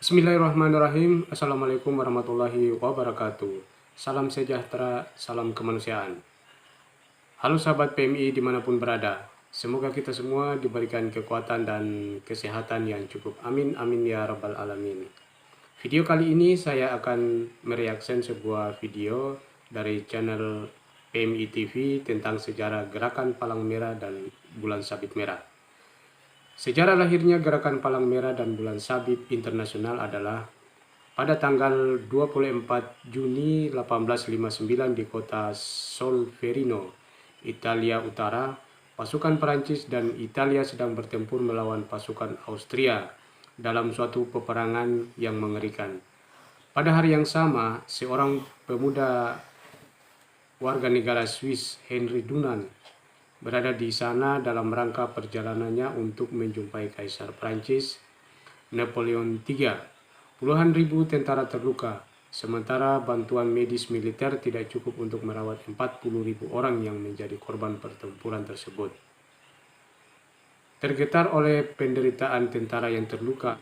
Bismillahirrahmanirrahim. Assalamualaikum warahmatullahi wabarakatuh. Salam sejahtera, salam kemanusiaan. Halo sahabat PMI dimanapun berada. Semoga kita semua diberikan kekuatan dan kesehatan yang cukup. Amin, amin ya rabbal alamin. Video kali ini saya akan mereaksi sebuah video dari channel PMI TV tentang sejarah Gerakan Palang Merah dan Bulan Sabit Merah. Sejarah lahirnya Gerakan Palang Merah dan Bulan Sabit Internasional adalah pada tanggal 24 Juni 1859 di kota Solferino, Italia Utara. Pasukan Perancis dan Italia sedang bertempur melawan pasukan Austria dalam suatu peperangan yang mengerikan. Pada hari yang sama, seorang pemuda warga negara Swiss, Henry Dunant, berada di sana dalam rangka perjalanannya untuk menjumpai Kaisar Prancis Napoleon III. Puluhan ribu tentara terluka, sementara bantuan medis militer tidak cukup untuk merawat 40.000 orang yang menjadi korban pertempuran tersebut. Tergetar oleh penderitaan tentara yang terluka,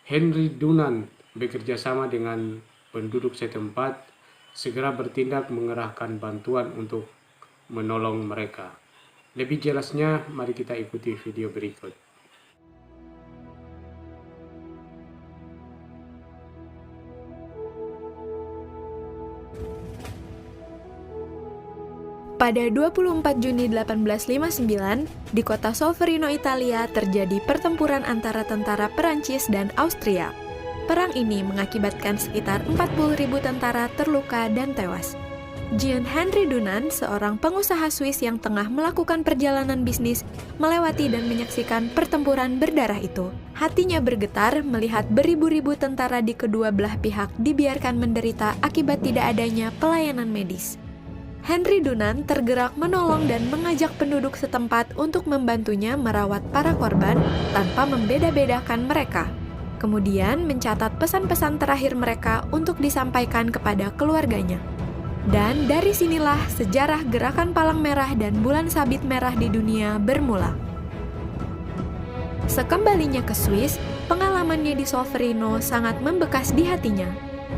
Henry Dunant bekerja sama dengan penduduk setempat segera bertindak mengerahkan bantuan untuk menolong mereka. Lebih jelasnya, mari kita ikuti video berikut. Pada 24 Juni 1859, di kota Solferino, Italia, terjadi pertempuran antara tentara Perancis dan Austria. Perang ini mengakibatkan sekitar 40.000 tentara terluka dan tewas. Jean Henry Dunant, seorang pengusaha Swiss yang tengah melakukan perjalanan bisnis, melewati dan menyaksikan pertempuran berdarah itu. Hatinya bergetar melihat beribu-ribu tentara di kedua belah pihak dibiarkan menderita akibat tidak adanya pelayanan medis. Henry Dunant tergerak menolong dan mengajak penduduk setempat untuk membantunya merawat para korban tanpa membeda-bedakan mereka. Kemudian mencatat pesan-pesan terakhir mereka untuk disampaikan kepada keluarganya. Dan dari sinilah sejarah Gerakan Palang Merah dan Bulan Sabit Merah di dunia bermula. Sekembalinya ke Swiss, pengalamannya di Solferino sangat membekas di hatinya.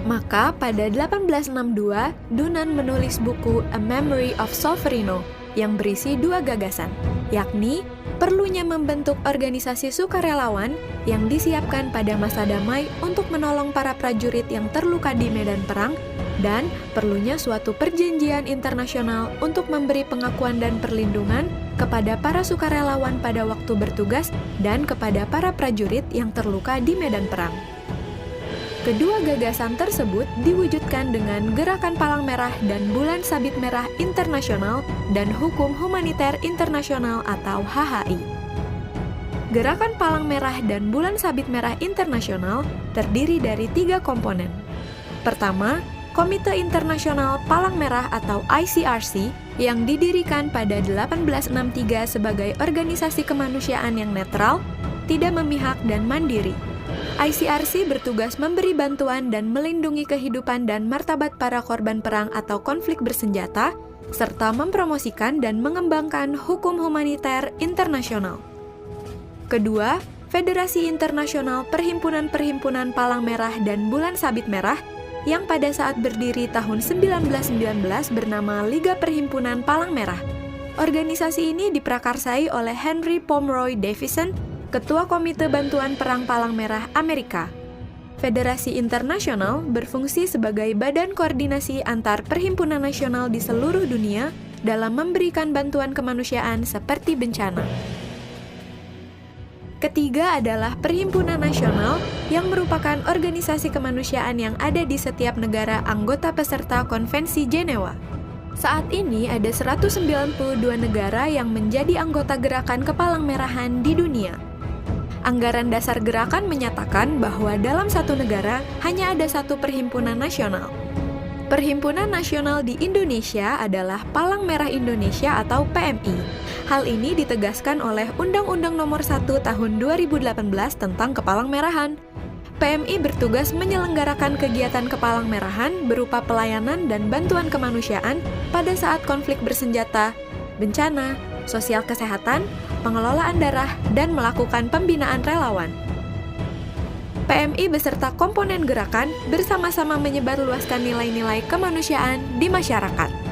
Maka pada 1862, Dunant menulis buku A Memory of Solferino yang berisi dua gagasan, yakni perlunya membentuk organisasi sukarelawan yang disiapkan pada masa damai untuk menolong para prajurit yang terluka di medan perang, dan perlunya suatu perjanjian internasional untuk memberi pengakuan dan perlindungan kepada para sukarelawan pada waktu bertugas dan kepada para prajurit yang terluka di medan perang. Kedua gagasan tersebut diwujudkan dengan Gerakan Palang Merah dan Bulan Sabit Merah Internasional dan Hukum Humaniter Internasional atau HHI. Gerakan Palang Merah dan Bulan Sabit Merah Internasional terdiri dari 3 komponen. Pertama, Komite Internasional Palang Merah atau ICRC yang didirikan pada 1863 sebagai organisasi kemanusiaan yang netral, tidak memihak dan mandiri. ICRC bertugas memberi bantuan dan melindungi kehidupan dan martabat para korban perang atau konflik bersenjata, serta mempromosikan dan mengembangkan hukum humaniter internasional. Kedua, Federasi Internasional Perhimpunan-Perhimpunan Palang Merah dan Bulan Sabit Merah yang pada saat berdiri tahun 1919 bernama Liga Perhimpunan Palang Merah. Organisasi ini diprakarsai oleh Henry Pomeroy Davison, Ketua Komite Bantuan Perang Palang Merah Amerika. Federasi Internasional berfungsi sebagai badan koordinasi antar perhimpunan nasional di seluruh dunia dalam memberikan bantuan kemanusiaan seperti bencana. Ketiga adalah Perhimpunan Nasional yang merupakan organisasi kemanusiaan yang ada di setiap negara anggota peserta Konvensi Jenewa. Saat ini ada 192 negara yang menjadi anggota Gerakan Kepalang Merahan di dunia. Anggaran dasar gerakan menyatakan bahwa dalam satu negara hanya ada satu perhimpunan nasional. Perhimpunan nasional di Indonesia adalah Palang Merah Indonesia atau PMI. Hal ini ditegaskan oleh Undang-Undang Nomor 1 Tahun 2018 tentang Kepalang Merahan. PMI bertugas menyelenggarakan kegiatan Kepalang Merahan berupa pelayanan dan bantuan kemanusiaan pada saat konflik bersenjata, bencana, sosial kesehatan, pengelolaan darah, dan melakukan pembinaan relawan. PMI beserta komponen gerakan bersama-sama menyebarluaskan nilai-nilai kemanusiaan di masyarakat.